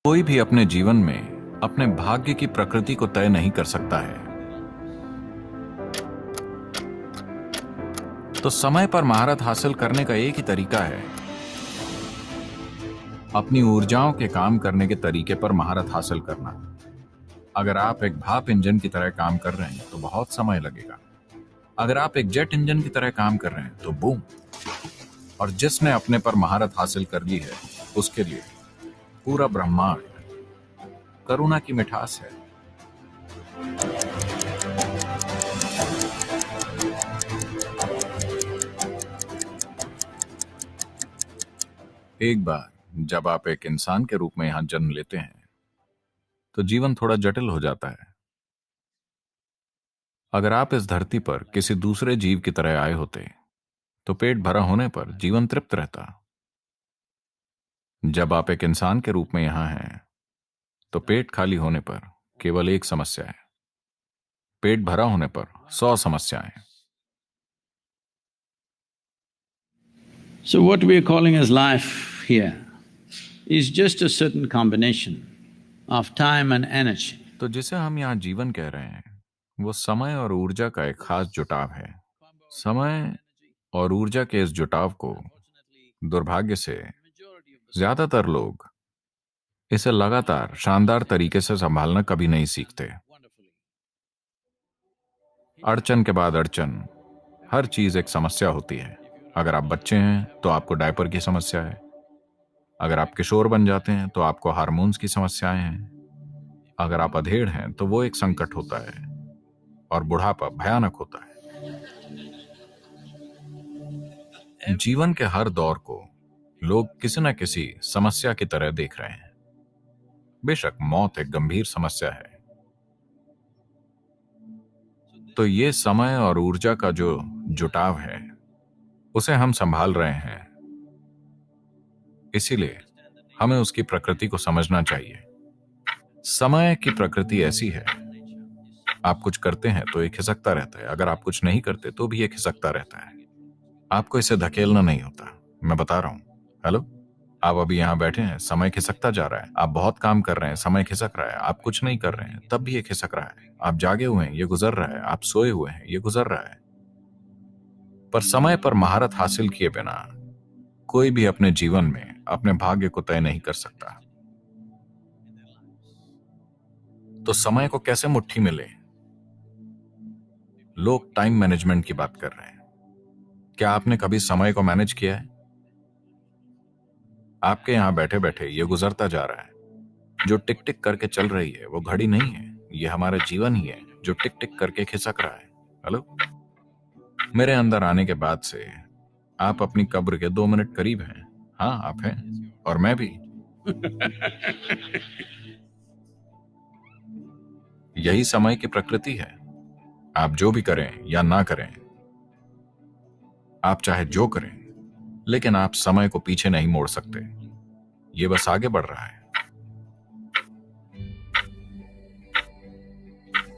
कोई भी अपने जीवन में अपने भाग्य की प्रकृति को तय नहीं कर सकता है। तो समय पर महारत हासिल करने का एक ही तरीका है, अपनी ऊर्जाओं के काम करने के तरीके पर महारत हासिल करना। अगर आप एक भाप इंजन की तरह काम कर रहे हैं तो बहुत समय लगेगा। अगर आप एक जेट इंजन की तरह काम कर रहे हैं तो बूम। और जिसने अपने पर महारत हासिल कर ली है उसके लिए पूरा ब्रह्मांड करुणा की मिठास है। एक बार जब आप एक इंसान के रूप में यहां जन्म लेते हैं तो जीवन थोड़ा जटिल हो जाता है। अगर आप इस धरती पर किसी दूसरे जीव की तरह आए होते तो पेट भरा होने पर जीवन तृप्त रहता। जब आप एक इंसान के रूप में यहां हैं तो पेट खाली होने पर केवल एक समस्या है, पेट भरा होने पर 100 समस्याएं। So what we are calling as life here is just a certain combination of time and energy. तो जिसे हम यहां जीवन कह रहे हैं वो समय और ऊर्जा का एक खास जुटाव है। समय और ऊर्जा के इस जुटाव को दुर्भाग्य से ज्यादातर लोग इसे लगातार शानदार तरीके से संभालना कभी नहीं सीखते। अड़चन के बाद अड़चन, हर चीज एक समस्या होती है। अगर आप बच्चे हैं तो आपको डायपर की समस्या है, अगर आप किशोर बन जाते हैं तो आपको हार्मोन्स की समस्याएं हैं, अगर आप अधेड़ हैं तो वो एक संकट होता है, और बुढ़ापा भयानक होता है। जीवन के हर दौर को लोग किसी न किसी समस्या की तरह देख रहे हैं। बेशक मौत एक गंभीर समस्या है, तो ये समय और ऊर्जा का जो जुटाव है उसे हम संभाल रहे हैं। इसीलिए हमें उसकी प्रकृति को समझना चाहिए। समय की प्रकृति ऐसी है, आप कुछ करते हैं तो ये खिसकता रहता है, अगर आप कुछ नहीं करते तो भी ये खिसकता रहता है। आपको इसे धकेलना नहीं होता, मैं बता रहा हूं। हेलो, आप अभी यहां बैठे हैं, समय खिसकता जा रहा है। आप बहुत काम कर रहे हैं, समय खिसक रहा है। आप कुछ नहीं कर रहे हैं तब भी ये खिसक रहा है। आप जागे हुए हैं, ये गुजर रहा है। आप सोए हुए हैं, ये गुजर रहा है। पर समय पर महारत हासिल किए बिना कोई भी अपने जीवन में अपने भाग्य को तय नहीं कर सकता। तो समय को कैसे मुट्ठी में ले? लोग टाइम मैनेजमेंट की बात कर रहे हैं। क्या आपने कभी समय को मैनेज किया है? आपके यहां बैठे बैठे ये गुजरता जा रहा है। जो टिक टिक करके चल रही है वो घड़ी नहीं है, ये हमारा जीवन ही है जो टिक टिक करके खिसक रहा है। हेलो, मेरे अंदर आने के बाद से आप अपनी कब्र के 2 मिनट करीब हैं। हाँ, आप हैं, और मैं भी। यही समय की प्रकृति है। आप जो भी करें या ना करें, आप चाहे जो करें, लेकिन आप समय को पीछे नहीं मोड़ सकते। ये बस आगे बढ़ रहा है।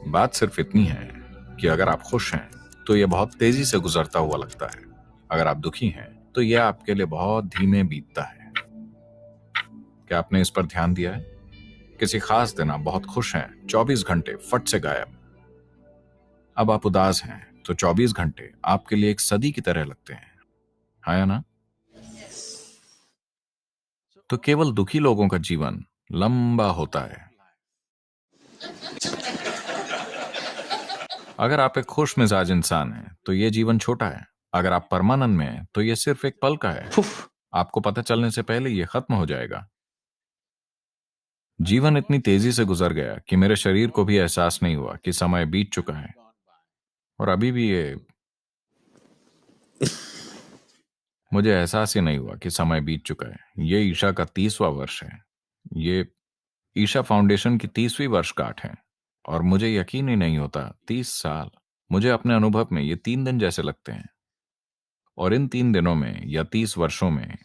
बात सिर्फ इतनी है कि अगर आप खुश हैं तो ये बहुत तेजी से गुजरता हुआ लगता है। अगर आप दुखी हैं तो यह आपके लिए बहुत धीमे बीतता है। क्या आपने इस पर ध्यान दिया है? किसी खास दिन आप बहुत खुश हैं, 24 घंटे फट से गायब। अब आप उदास हैं तो 24 घंटे आपके लिए एक सदी की तरह लगते हैं, हाँ या ना? तो केवल दुखी लोगों का जीवन लंबा होता है। अगर आप एक खुश मिजाज इंसान हैं तो ये जीवन छोटा है। अगर आप परमानंद में हैं तो ये सिर्फ एक पल का है। आपको पता चलने से पहले ये खत्म हो जाएगा। जीवन इतनी तेजी से गुजर गया कि मेरे शरीर को भी एहसास नहीं हुआ कि समय बीत चुका है, और अभी भी मुझे एहसास ही नहीं हुआ कि समय बीत चुका है। ये ईशा का 30वां वर्ष है। ये ईशा फाउंडेशन की 30वीं वर्षगांठ है, और मुझे यकीन ही नहीं होता 30 साल। मुझे अपने अनुभव में ये 3 दिन जैसे लगते हैं, और इन 3 दिनों में या 30 वर्षों में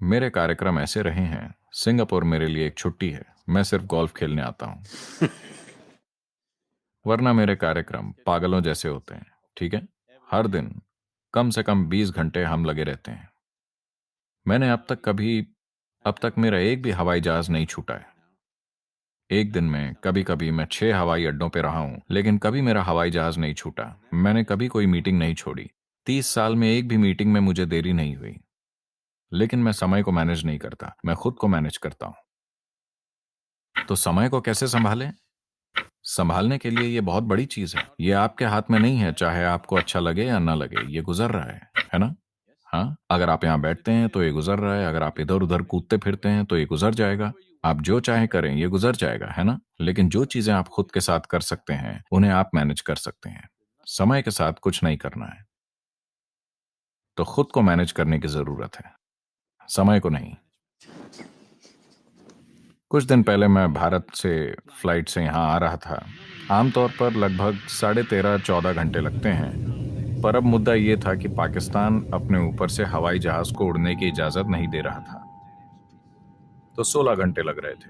मेरे कार्यक्रम ऐसे रहे हैं। सिंगापुर मेरे लिए एक छुट्टी है, मैं सिर्फ गोल्फ खेलने आता हूं। वरना मेरे कार्यक्रम पागलों जैसे होते हैं, ठीक है? हर दिन कम से कम 20 घंटे हम लगे रहते हैं। मैंने अब तक कभी अब तक मेरा एक भी हवाई जहाज नहीं छूटा है। एक दिन में कभी कभी मैं 6 हवाई अड्डों पे रहा हूं, लेकिन कभी मेरा हवाई जहाज नहीं छूटा। मैंने कभी कोई मीटिंग नहीं छोड़ी। 30 साल में एक भी मीटिंग में मुझे देरी नहीं हुई। लेकिन मैं समय को मैनेज नहीं करता, मैं खुद को मैनेज करता हूं। तो समय को कैसे संभालें? संभालने के लिए ये बहुत बड़ी चीज है। ये आपके हाथ में नहीं है, चाहे आपको अच्छा लगे या ना लगे, ये गुजर रहा है ना? हाँ, अगर आप यहाँ बैठते हैं तो ये गुजर रहा है, अगर आप इधर उधर कूदते फिरते हैं तो ये गुजर जाएगा। आप जो चाहे करें, ये गुजर जाएगा, है ना? लेकिन जो चीजें आप खुद के साथ कर सकते हैं, उन्हें आप मैनेज कर सकते हैं। समय के साथ कुछ नहीं करना है, तो खुद को मैनेज करने की जरूरत है, समय को नहीं। कुछ दिन पहले मैं भारत से फ्लाइट से यहाँ आ रहा था। आमतौर पर लगभग 13.5-14 घंटे लगते हैं, पर अब मुद्दा ये था कि पाकिस्तान अपने ऊपर से हवाई जहाज को उड़ने की इजाजत नहीं दे रहा था, तो 16 घंटे लग रहे थे।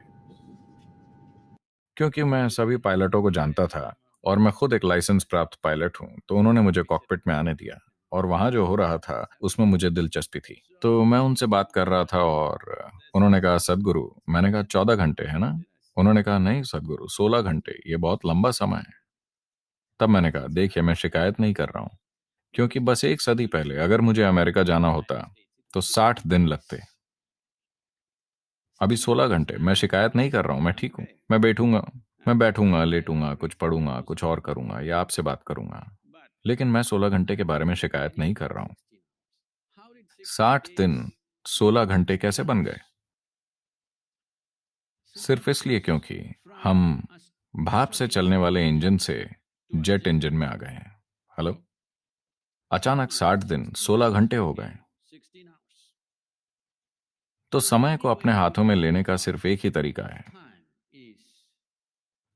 क्योंकि मैं सभी पायलटों को जानता था और मैं खुद एक लाइसेंस प्राप्त पायलट हूँ, तो उन्होंने मुझे कॉकपिट में आने दिया और वहां जो हो रहा था उसमें मुझे दिलचस्पी थी। तो मैं उनसे बात कर रहा था और उन्होंने कहा, सदगुरु। मैंने कहा, 14 घंटे है ना? उन्होंने कहा, नहीं सदगुरु, 16 घंटे, ये बहुत लंबा समय है। तब मैंने कहा, देखिए, मैं शिकायत नहीं कर रहा हूँ, क्योंकि बस एक सदी पहले अगर मुझे अमेरिका जाना होता तो 60 दिन लगते। अभी 16 घंटे। मैं शिकायत नहीं कर रहा हूं, मैं ठीक हूं। मैं बैठूंगा, लेटूंगा, कुछ पढ़ूंगा, कुछ और करूंगा या आपसे बात करूंगा, लेकिन मैं 16 घंटे के बारे में शिकायत नहीं कर रहा हूं। 60 दिन 16 घंटे कैसे बन गए? सिर्फ इसलिए क्योंकि हम भाप से चलने वाले इंजन से जेट इंजन में आ गए हैं। हेलो, अचानक 60 दिन 16 घंटे हो गए। तो समय को अपने हाथों में लेने का सिर्फ एक ही तरीका है,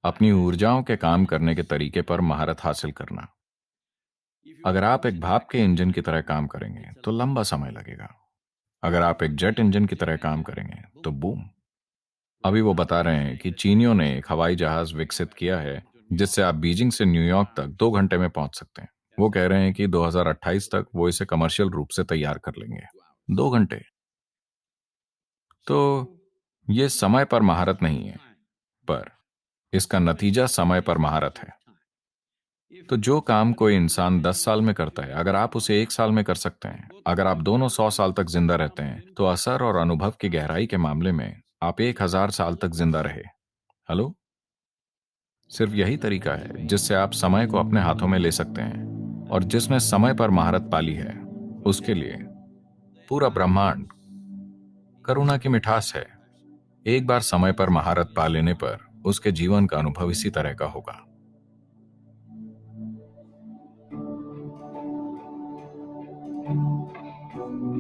अपनी ऊर्जाओं के काम करने के तरीके पर महारत हासिल करना। अगर आप एक भाप के इंजन की तरह काम करेंगे तो लंबा समय लगेगा। अगर आप एक जेट इंजन की तरह काम करेंगे तो बूम। अभी वो बता रहे हैं कि चीनियों ने एक हवाई जहाज विकसित किया है जिससे आप बीजिंग से न्यूयॉर्क तक 2 घंटे में पहुंच सकते हैं। वो कह रहे हैं कि 2028 तक वो इसे कमर्शियल रूप से तैयार कर लेंगे। 2 घंटे। तो ये समय पर महारत नहीं है, पर इसका नतीजा समय पर महारत है। तो जो काम कोई इंसान 10 साल में करता है, अगर आप उसे 1 साल में कर सकते हैं, अगर आप दोनों 100 साल तक जिंदा रहते हैं, तो असर और अनुभव की गहराई के मामले में आप 1000 साल तक जिंदा रहे। हेलो, सिर्फ यही तरीका है जिससे आप समय को अपने हाथों में ले सकते हैं, और जिसने समय पर महारत पाली है उसके लिए पूरा ब्रह्मांड करुणा की मिठास है। एक बार समय पर महारत पा लेने पर उसके जीवन का अनुभव इसी तरह का होगा।